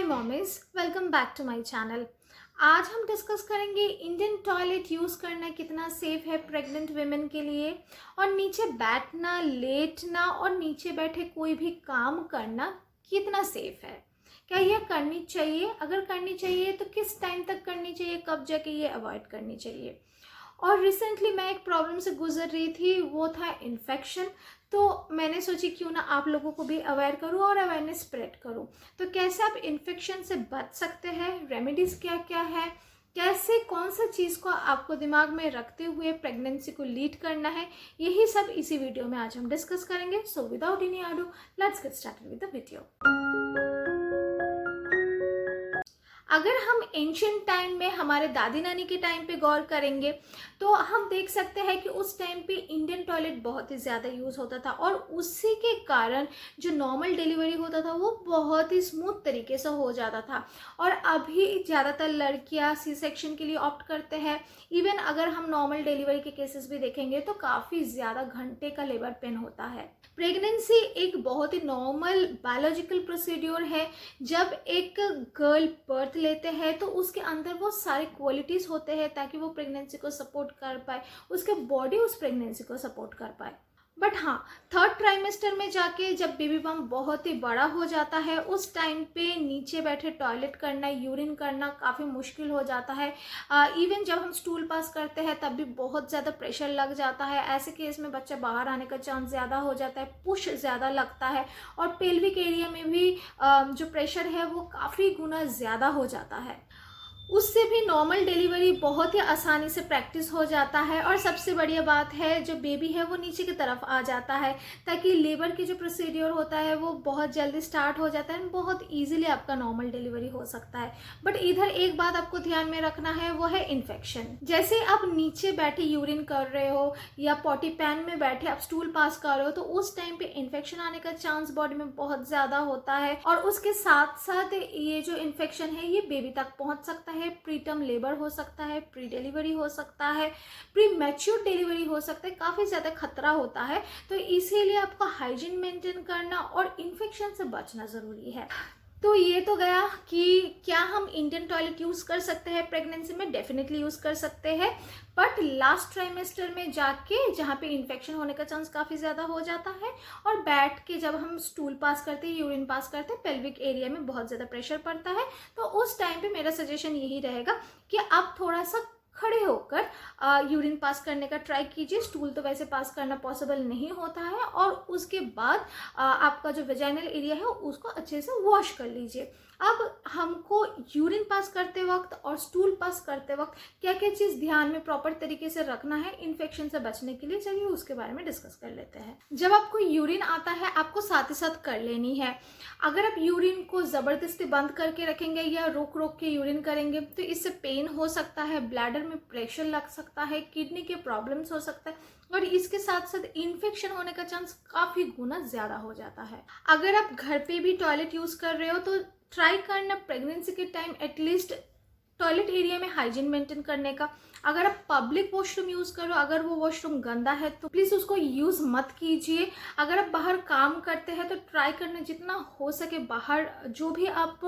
Mommies, welcome back to my channel. आज हम discuss करेंगे इंडियन टॉयलेट यूज़ करना कितना सेफ है प्रेग्नेंट वेमेन के लिए, और नीचे बैठना, लेटना और नीचे बैठे कोई भी काम करना कितना सेफ है। क्या यह करनी चाहिए? अगर करनी चाहिए तो किस टाइम तक करनी चाहिए, कब जाके ये अवॉइड करनी चाहिए। और रिसेंटली मैं एक प्रॉब्लम से गुजर रही थी, वो था इन्फेक्शन। तो मैंने सोची क्यों ना आप लोगों को भी अवेयर करूं और अवेयरनेस स्प्रेड करूं। तो कैसे आप इन्फेक्शन से बच सकते हैं, रेमेडीज़ क्या क्या है, कैसे कौन सा चीज़ को आपको दिमाग में रखते हुए प्रेगनेंसी को लीड करना है, यही सब इसी वीडियो में आज हम डिस्कस करेंगे। सो विदाउट एनी आडू, let's get started with the video. अगर हम एंशियंट टाइम में हमारे दादी नानी के टाइम पे गौर करेंगे तो हम देख सकते हैं कि उस टाइम पे इंडियन टॉयलेट बहुत ही ज़्यादा यूज़ होता था, और उसी के कारण जो नॉर्मल डिलीवरी होता था वो बहुत ही स्मूथ तरीके से हो जाता था। और अभी ज़्यादातर लड़कियां सी सेक्शन के लिए ऑप्ट करते हैं। इवन अगर हम नॉर्मल डिलीवरी के केसेस भी देखेंगे तो काफ़ी ज़्यादा घंटे का लेबर पेन होता है। प्रेगनेंसी एक बहुत ही नॉर्मल बायोलॉजिकल प्रोसीड्योर है। जब एक गर्ल बर्थ लेते हैं तो उसके अंदर वो सारे क्वालिटीज़ होते हैं ताकि वो प्रेगनेंसी को सपोर्ट कर पाए, उसके बॉडी उस प्रेगनेंसी को सपोर्ट कर पाए। बट हाँ, थर्ड ट्राइमेस्टर में जाके जब बेबी बम्प बहुत ही बड़ा हो जाता है, उस टाइम पे नीचे बैठे टॉयलेट करना, यूरिन करना काफ़ी मुश्किल हो जाता है। इवन जब हम स्टूल पास करते हैं तब भी बहुत ज़्यादा प्रेशर लग जाता है। ऐसे केस में बच्चा बाहर आने का चांस ज़्यादा हो जाता है, पुश ज़्यादा लगता है, और पेल्विक एरिया में भी जो प्रेशर है वो काफ़ी गुना ज़्यादा हो जाता है। उससे भी नॉर्मल डिलीवरी बहुत ही आसानी से प्रैक्टिस हो जाता है। और सबसे बढ़िया बात है, जो बेबी है वो नीचे की तरफ आ जाता है ताकि लेबर की जो प्रोसीड्योर होता है वो बहुत जल्दी स्टार्ट हो जाता है, बहुत इजीली आपका नॉर्मल डिलीवरी हो सकता है। बट इधर एक बात आपको ध्यान में रखना है, वो है इन्फेक्शन। जैसे आप नीचे बैठे यूरिन कर रहे हो या पॉटी पैन में बैठे आप स्टूल पास कर रहे हो, तो उस टाइम पे इन्फेक्शन आने का चांस बॉडी में बहुत ज़्यादा होता है। और उसके साथ साथ ये जो इन्फेक्शन है ये बेबी तक पहुँच सकता है। प्री टर्म लेबर हो सकता है, प्री डिलीवरी हो सकता है, प्री मैच्योर डिलीवरी हो सकता है, काफ़ी ज़्यादा खतरा होता है। तो इसीलिए आपको हाइजीन मेंटेन करना और इन्फेक्शन से बचना ज़रूरी है। तो ये तो गया कि क्या हम इंडियन टॉयलेट यूज़ कर सकते हैं प्रेगनेंसी में। डेफिनेटली यूज़ कर सकते हैं, बट लास्ट ट्राइमेस्टर में जाके जहाँ पे इन्फेक्शन होने का चांस काफ़ी ज़्यादा हो जाता है, और बैठ के जब हम स्टूल पास करते हैं, यूरिन पास करते हैं, पेल्विक एरिया में बहुत ज़्यादा प्रेशर पड़ता है। तो उस टाइम पे मेरा सजेशन यही रहेगा कि आप थोड़ा सा खड़े होकर यूरिन पास करने का ट्राई कीजिए। स्टूल तो वैसे पास करना पॉसिबल नहीं होता है। और उसके बाद आपका जो वेजाइनल एरिया है उसको अच्छे से वॉश कर लीजिए। अब हमको यूरिन पास करते वक्त और स्टूल पास करते वक्त क्या क्या चीज़ ध्यान में प्रॉपर तरीके से रखना है इन्फेक्शन से बचने के लिए, चलिए उसके बारे में डिस्कस कर लेते हैं। जब आपको यूरिन आता है आपको साथ ही साथ कर लेनी है। अगर आप यूरिन को ज़बरदस्ती बंद करके रखेंगे या रोक रोक के यूरिन करेंगे तो इससे पेन हो सकता है, ब्लैडर में प्रेशर लग सकता है, किडनी के प्रॉब्लम्स हो सकता है, और इसके साथ साथ इन्फेक्शन होने का चांस काफ़ी गुना ज़्यादा हो जाता है। अगर आप घर पे भी टॉयलेट यूज़ कर रहे हो तो ट्राई करना प्रेगनेंसी के टाइम एटलीस्ट टॉयलेट एरिया में हाइजीन मेंटेन करने का। अगर आप पब्लिक वॉशरूम यूज़ करो, अगर वो वॉशरूम गंदा है तो प्लीज़ उसको यूज़ मत कीजिए। अगर आप बाहर काम करते हैं तो ट्राई करना जितना हो सके बाहर जो भी आप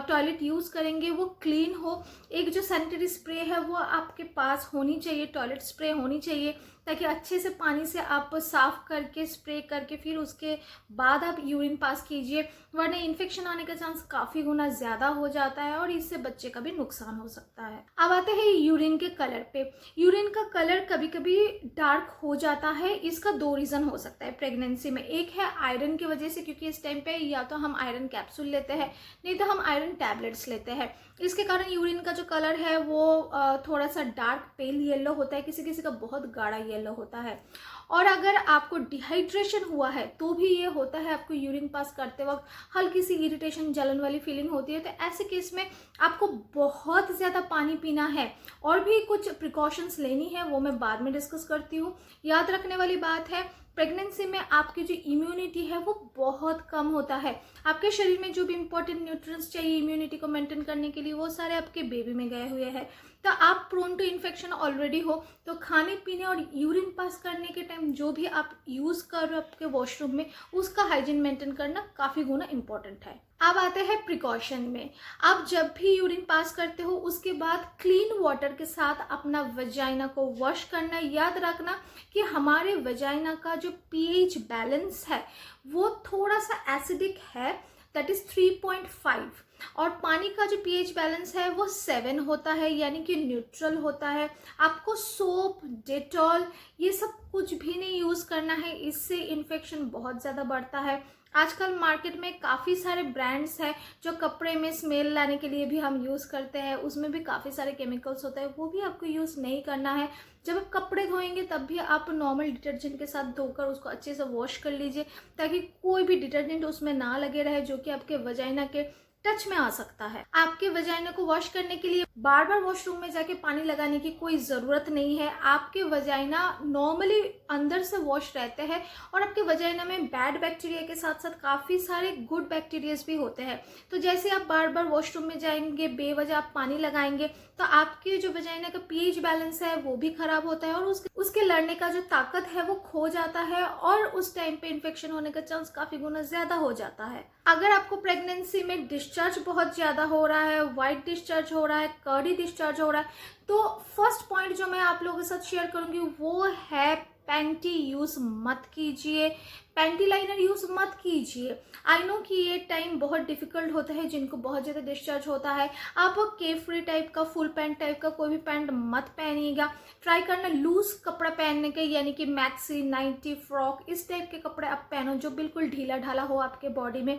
टॉयलेट यूज़ करेंगे वो क्लीन हो। एक जो सैनिटरी स्प्रे है वो आपके पास होनी चाहिए, टॉयलेट स्प्रे होनी चाहिए, ताकि अच्छे से पानी से आप साफ़ करके स्प्रे करके फिर उसके बाद आप यूरिन पास कीजिए, वरना इन्फेक्शन आने का चांस काफ़ी गुना ज़्यादा हो जाता है और इससे बच्चे का भी नुकसान हो सकता है। अब आते हैं यूरिन के कलर पे। यूरिन का कलर कभी कभी डार्क हो जाता है। इसका दो रीज़न हो सकता है प्रेगनेंसी में। एक है आयरन की वजह से, क्योंकि इस टाइम पे या तो हम आयरन कैप्सूल लेते हैं, नहीं तो हम आयरन टैबलेट्स लेते हैं। इसके कारण यूरिन का जो कलर है वो थोड़ा सा डार्क पेल येलो होता है, किसी किसी का बहुत गाढ़ा येलो होता है। और अगर आपको डिहाइड्रेशन हुआ है तो भी ये होता है, आपको यूरिन पास करते वक्त हल्की सी इरिटेशन, जलन वाली फीलिंग होती है। तो ऐसे केस में आपको बहुत ज़्यादा पानी पीना है और भी कुछ प्रिकॉशंस लेनी है, वो मैं बाद में डिस्कस करती हूँ। याद रखने वाली बात है, प्रेगनेंसी में आपकी जो इम्यूनिटी है वो बहुत कम होता है। आपके शरीर में जो भी इंपॉर्टेंट न्यूट्रिएंट्स चाहिए इम्यूनिटी को मेंटेन करने के लिए वो सारे आपके बेबी में गए हुए हैं। तो आप प्रोन टू इन्फेक्शन ऑलरेडी हो, तो खाने पीने और यूरिन पास करने के टाइम टाइम जो भी आप यूज़ कर रहे हो आपके वॉशरूम में, उसका हाइजीन मेंटेन करना काफ़ी गुना इम्पॉर्टेंट है। अब आते हैं प्रिकॉशन में। आप जब भी यूरिन पास करते हो उसके बाद क्लीन वाटर के साथ अपना वजाइना को वॉश करना। याद रखना कि हमारे वजाइना का जो पीएच बैलेंस है वो थोड़ा सा एसिडिक है, दैट इज 3.5, और पानी का जो पीएच बैलेंस है वो 7 होता है, यानी कि न्यूट्रल होता है। आपको सोप, डेटॉल ये सब कुछ भी नहीं यूज़ करना है, इससे इन्फेक्शन बहुत ज़्यादा बढ़ता है। आजकल मार्केट में काफ़ी सारे ब्रांड्स हैं जो कपड़े में स्मेल लाने के लिए भी हम यूज़ करते हैं, उसमें भी काफ़ी सारे केमिकल्स होते हैं, वो भी आपको यूज़ नहीं करना है। जब आप कपड़े धोएंगे तब भी आप नॉर्मल डिटर्जेंट के साथ धोकर उसको अच्छे से वॉश कर लीजिए, ताकि कोई भी डिटर्जेंट उसमें ना लगे रहे जो कि आपके वजाइना के टच में आ सकता है। आपके वजाइना को वॉश करने के लिए बार बार वॉशरूम में जाके पानी लगाने की कोई ज़रूरत नहीं है। आपके वजाइना नॉर्मली अंदर से वॉश रहते हैं और आपके वजाइना में बैड बैक्टीरिया के साथ साथ काफ़ी सारे गुड बैक्टीरियाज भी होते हैं। तो जैसे आप बार बार वॉशरूम में जाएंगे, बेवजह आप पानी लगाएंगे, तो आपके जो वजाइना का पीएच बैलेंस है वो भी खराब होता है और उसके लड़ने का जो ताकत है वो खो जाता है और उस टाइम पे इन्फेक्शन होने का चांस काफ़ी गुना ज़्यादा हो जाता है। अगर आपको प्रेगनेंसी में डिस्चार्ज बहुत ज़्यादा हो रहा है, वाइट डिस्चार्ज हो रहा है, कर्डी डिस्चार्ज हो रहा है, तो फर्स्ट पॉइंट जो मैं आप लोगों के साथ शेयर करूंगी वो है पैंटी यूज़ मत कीजिए, पैंटी लाइनर यूज़ मत कीजिए। आई नो कि ये टाइम बहुत डिफिकल्ट होता है जिनको बहुत ज़्यादा डिस्चार्ज होता है। आप के फ्री टाइप का, फुल पैंट टाइप का कोई भी पैंट मत पहनिएगा। ट्राई करना लूज कपड़ा पहनने के, यानी कि मैक्सी, नाइटी, फ्रॉक, इस टाइप के कपड़े आप पहनो जो बिल्कुल ढीला ढाला हो आपके बॉडी में।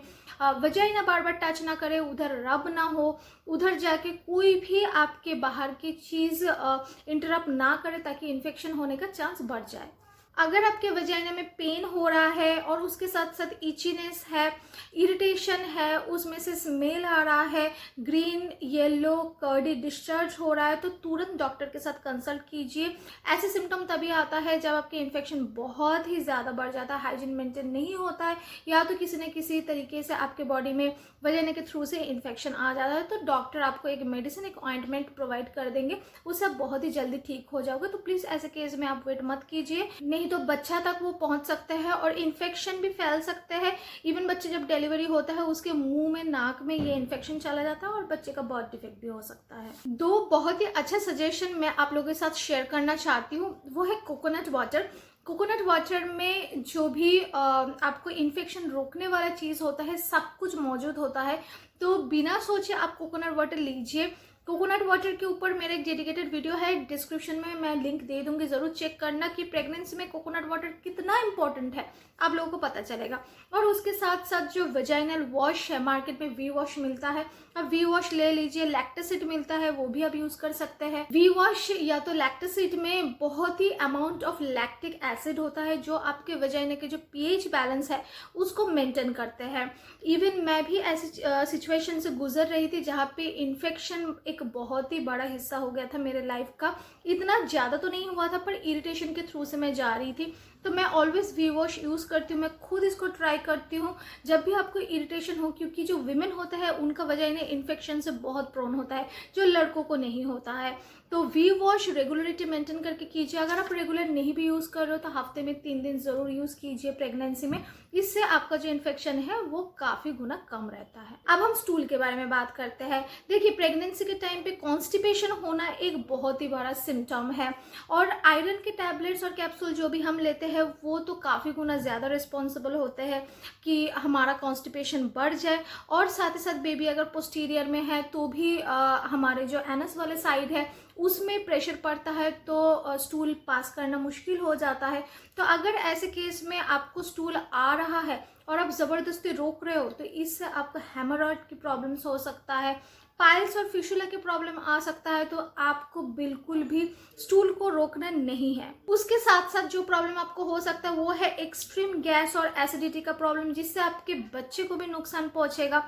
वजाइना बार बार टच ना करे, उधर रब ना हो, उधर जाके कोई भी आपके बाहर की चीज़ इंटरप्ट ना करे ताकि इन्फेक्शन होने का चांस बढ़ जाए। अगर आपके वजाइना में पेन हो रहा है और उसके साथ साथ इचीनेस है, इरिटेशन है, उसमें से स्मेल आ रहा है, ग्रीन, येलो, कर्डी डिस्चार्ज हो रहा है, तो तुरंत डॉक्टर के साथ कंसल्ट कीजिए। ऐसे सिम्टम तभी आता है जब आपके इन्फेक्शन बहुत ही ज़्यादा बढ़ जाता है, हाइजीन मेंटेन नहीं होता है, या तो किसी न किसी तरीके से आपके बॉडी में वजाइना के थ्रू से इन्फेक्शन आ जाता है, तो डॉक्टर आपको एक मेडिसिन, एक ऑइंटमेंट प्रोवाइड कर देंगे, उससे आप बहुत ही जल्दी ठीक हो जाओगे। तो प्लीज़ ऐसे केस में आप वेट मत कीजिए, नहीं तो बच्चा तक वो पहुंच सकते हैं और इन्फेक्शन भी फैल सकते हैं। इवन बच्चे जब डिलीवरी होता है उसके मुंह में, नाक में ये इन्फेक्शन चला जाता है और बच्चे का बर्थ डिफेक्ट भी हो सकता है। दो बहुत ही अच्छा सजेशन मैं आप लोगों के साथ शेयर करना चाहती हूँ, वो है कोकोनट वाटर। कोकोनट वाटर में जो भी आपको इन्फेक्शन रोकने वाला चीज़ होता है सब कुछ मौजूद होता है, तो बिना सोचे आप कोकोनट वाटर लीजिए। कोकोनट वाटर के ऊपर मेरा एक डेडिकेटेड वीडियो है, डिस्क्रिप्शन में मैं लिंक दे दूंगी, ज़रूर चेक करना कि प्रेगनेंसी में कोकोनट वाटर कितना इंपॉर्टेंट है, आप लोगों को पता चलेगा। और उसके साथ साथ जो वजाइनल वॉश है, मार्केट में वी वॉश मिलता है, अब वी वॉश ले लीजिए, लैक्टासिड मिलता है वो भी आप यूज़ कर सकते हैं। वी वॉश या तो लैक्टासिड में बहुत ही अमाउंट ऑफ लैक्टिक एसिड होता है जो आपके वजाइना के जो पीएच बैलेंस है उसको मेंटेन करते हैं। इवन मैं भी ऐसी सिचुएशन से गुजर रही थी जहाँ पे इन्फेक्शन एक बहुत ही बड़ा हिस्सा हो गया था मेरे लाइफ का। इतना ज़्यादा तो नहीं हुआ था पर इरिटेशन के थ्रू से मैं जा रही थी, तो मैं ऑलवेज वी वॉश यूज़ करती हूँ, मैं खुद इसको ट्राई करती हूँ जब भी आपको इरिटेशन हो, क्योंकि जो विमेन होता है उनका वजाइना इन्फेक्शन से बहुत प्रोन होता है जो लड़कों को नहीं होता है। तो वी वॉश रेगुलरिटी मेंटेन करके कीजिए। अगर आप रेगुलर नहीं भी यूज़ कर रहे हो तो हफ्ते में 3 दिन ज़रूर यूज़ कीजिए प्रेगनेंसी में, इससे आपका जो इन्फेक्शन है वो काफ़ी गुना कम रहता है। अब हम स्टूल के बारे में बात करते हैं। देखिए, प्रेगनेंसी के टाइम पे कॉन्स्टिपेशन होना एक बहुत ही बड़ा सिम्टम है और आयरन के टैबलेट्स और कैप्सूल जो भी हम लेते हैं वो तो काफ़ी गुना ज़्यादा रिस्पॉन्सिबल होते हैं कि हमारा कॉन्स्टिपेशन बढ़ जाए, और साथ ही साथ बेबी अगर पोस्टीरियर में है तो भी हमारे जो एनस वाले साइड है उसमें प्रेशर पड़ता है तो स्टूल पास करना मुश्किल हो जाता है। तो अगर ऐसे केस में आपको स्टूल आ रहा है और आप ज़बरदस्ती रोक रहे हो तो इससे आपको हेमोरॉइड की प्रॉब्लम्स हो सकता है, पाइल्स और फिशुला की प्रॉब्लम आ सकता है, तो आपको बिल्कुल भी स्टूल को रोकना नहीं है। उसके साथ साथ जो प्रॉब्लम आपको हो सकता है वो है एक्सट्रीम गैस और एसिडिटी का प्रॉब्लम, जिससे आपके बच्चे को भी नुकसान पहुंचेगा।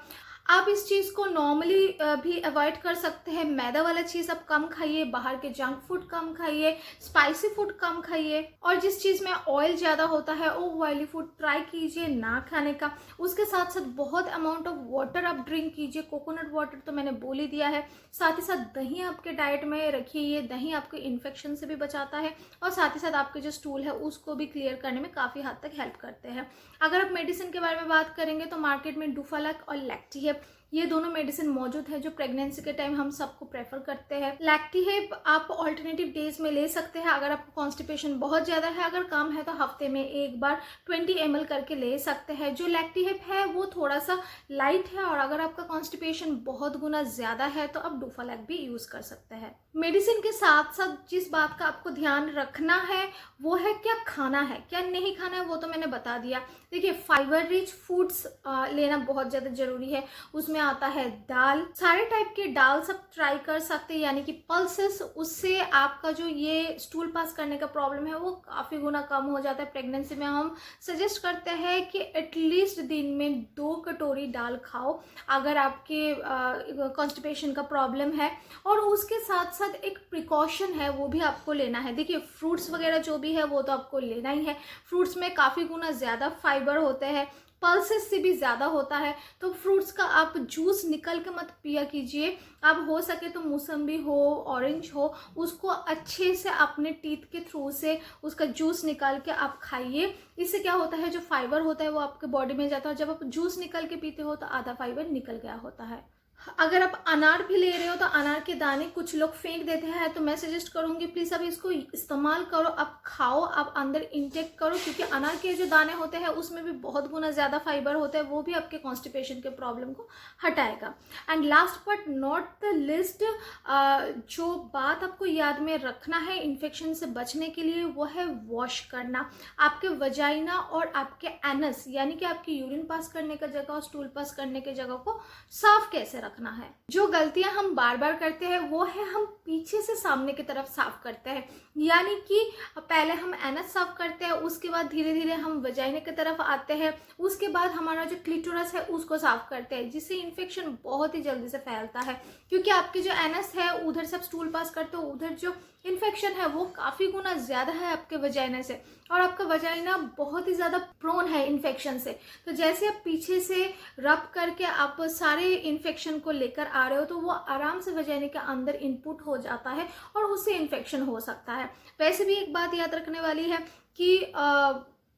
आप इस चीज़ को नॉर्मली भी अवॉइड कर सकते हैं। मैदा वाला चीज़ आप कम खाइए, बाहर के जंक फूड कम खाइए, स्पाइसी फूड कम खाइए, और जिस चीज़ में ऑयल ज़्यादा होता है वो ऑयली फूड ट्राई कीजिए ना खाने का। उसके साथ साथ बहुत अमाउंट ऑफ वाटर आप ड्रिंक कीजिए। कोकोनट वाटर तो मैंने बोल ही दिया है। साथ ही साथ दही आपके डाइट में रखिए। ये दही आपको इन्फेक्शन से भी बचाता है और साथ ही साथ आपके जो स्टूल है उसको भी क्लियर करने में काफ़ी हद तक हेल्प करते हैं। अगर आप मेडिसिन के बारे में बात करेंगे तो मार्केट में डुफालैक और लैक्टिहेप, ये दोनों मेडिसिन मौजूद है जो प्रेगनेंसी के टाइम हम सबको प्रेफर करते हैं। लैक्टिहेप आप ऑल्टरनेटिव डेज में ले सकते हैं अगर आपको कॉन्स्टिपेशन बहुत ज़्यादा है। अगर कम है तो हफ्ते में एक बार 20 ml करके ले सकते हैं। जो लैक्टिहेप है वो थोड़ा सा लाइट है, और अगर आपका कॉन्स्टिपेशन बहुत गुना ज़्यादा है तो आप डुफालैक भी यूज़ कर सकते हैं। मेडिसिन के साथ साथ जिस बात का आपको ध्यान रखना है वो है क्या खाना है क्या नहीं खाना है, वो तो मैंने बता दिया। देखिए, फाइबर रिच फूड्स लेना बहुत ज़्यादा ज़रूरी है। उसमें आता है दाल, सारे टाइप के दाल सब ट्राई कर सकते हैं, यानी कि पल्सेस। उससे आपका जो ये स्टूल पास करने का प्रॉब्लम है वो काफ़ी गुना कम हो जाता है। प्रेगनेंसी में हम सजेस्ट करते हैं कि एटलीस्ट दिन में 2 कटोरी दाल खाओ अगर आपके कॉन्स्टिपेशन का प्रॉब्लम है। और उसके साथ साथ एक प्रिकॉशन है वो भी आपको लेना है। देखिए, फ्रूट्स वगैरह जो भी है वो तो आपको लेना ही है। फ्रूट्स में काफ़ी गुना ज़्यादा फाइबर होते हैं, पल्सेस से भी ज़्यादा होता है। तो फ्रूट्स का आप जूस निकल के मत पिया कीजिए। आप हो सके तो मौसम्बी हो, ऑरेंज हो, उसको अच्छे से अपने टीथ के थ्रू से उसका जूस निकाल के आप खाइए। इससे क्या होता है, जो फाइबर होता है वो आपके बॉडी में जाता है, और जब आप जूस निकल के पीते हो तो आधा फाइबर निकल गया होता है। अगर आप अनार भी ले रहे हो तो अनार के दाने कुछ लोग फेंक देते हैं, तो मैं सजेस्ट करूंगी प्लीज़ आप इसको इस्तेमाल करो, आप खाओ, आप अंदर इंटेक करो, क्योंकि अनार के जो दाने होते हैं उसमें भी बहुत गुना ज़्यादा फाइबर होता है। वो भी आपके कॉन्स्टिपेशन के प्रॉब्लम को हटाएगा। And last but not the list, जो बात आपको याद में रखना है इन्फेक्शन से बचने के लिए वो है वॉश करना। आपके वजाइना और आपके एनस, यानी कि आपकी यूरिन पास करने का जगह और स्टूल पास करने के जगह को साफ कैसे रखना है। जो गलतियां हम बार बार करते हैं वो है हम पीछे से सामने की तरफ साफ करते हैं, यानी कि पहले हम एनस साफ करते हैं, उसके बाद धीरे धीरे हम वजाइना की तरफ आते हैं, उसके बाद हमारा जो क्लिटोरस है उसको साफ करते हैं, जिससे इन्फेक्शन बहुत ही जल्दी से फैलता है। क्योंकि आपके जो एनस है उधर से आप स्टूल पास करते हो, उधर जो इन्फेक्शन है वो काफ़ी गुना ज़्यादा है आपके वजाइना से, और आपका वजाइना बहुत ही ज़्यादा प्रोन है इन्फेक्शन से। तो जैसे आप पीछे से रब करके आप सारे इन्फेक्शन को लेकर आ रहे हो तो वो आराम से वजाइना के अंदर इनपुट हो जाता है और उससे इन्फेक्शन हो सकता है। वैसे भी एक बात याद रखने वाली है कि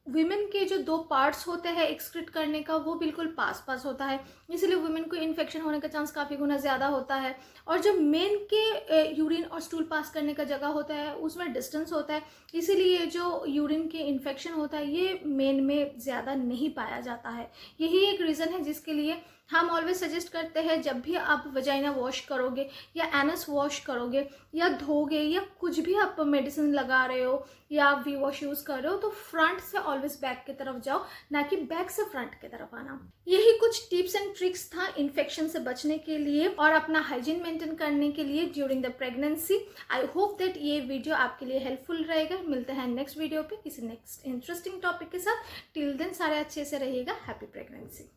विमेन के जो 2 पार्ट्स होते हैं एक्सक्रीट करने का वो बिल्कुल पास पास होता है, इसलिए वुमेन को इन्फेक्शन होने का चांस काफ़ी गुना ज़्यादा होता है। और जो मेन के यूरिन और स्टूल पास करने का जगह होता है उसमें डिस्टेंस होता है, इसीलिए जो यूरिन के इन्फेक्शन होता है ये मेन में ज़्यादा नहीं पाया जाता है। यही एक रीज़न है जिसके लिए हम ऑलवेज सजेस्ट करते हैं जब भी आप वजाइना वॉश करोगे या एनस वॉश करोगे या धोगे या कुछ भी आप मेडिसिन लगा रहे हो या आप वी वॉश यूज़ कर रहे हो तो फ्रंट से ऑलवेज बैक की तरफ जाओ, ना कि बैक से फ्रंट की तरफ आना। यही कुछ टिप्स एंड ट्रिक्स था इन्फेक्शन से बचने के लिए और अपना हाइजीन मेंटेन करने के लिए during the pregnancy. I hope that ये वीडियो आपके लिए हेल्पफुल रहेगा। मिलते हैं नेक्स्ट वीडियो पे किसी नेक्स्ट इंटरेस्टिंग टॉपिक के साथ। टिल देन सारे अच्छे से रहिएगा। Happy pregnancy.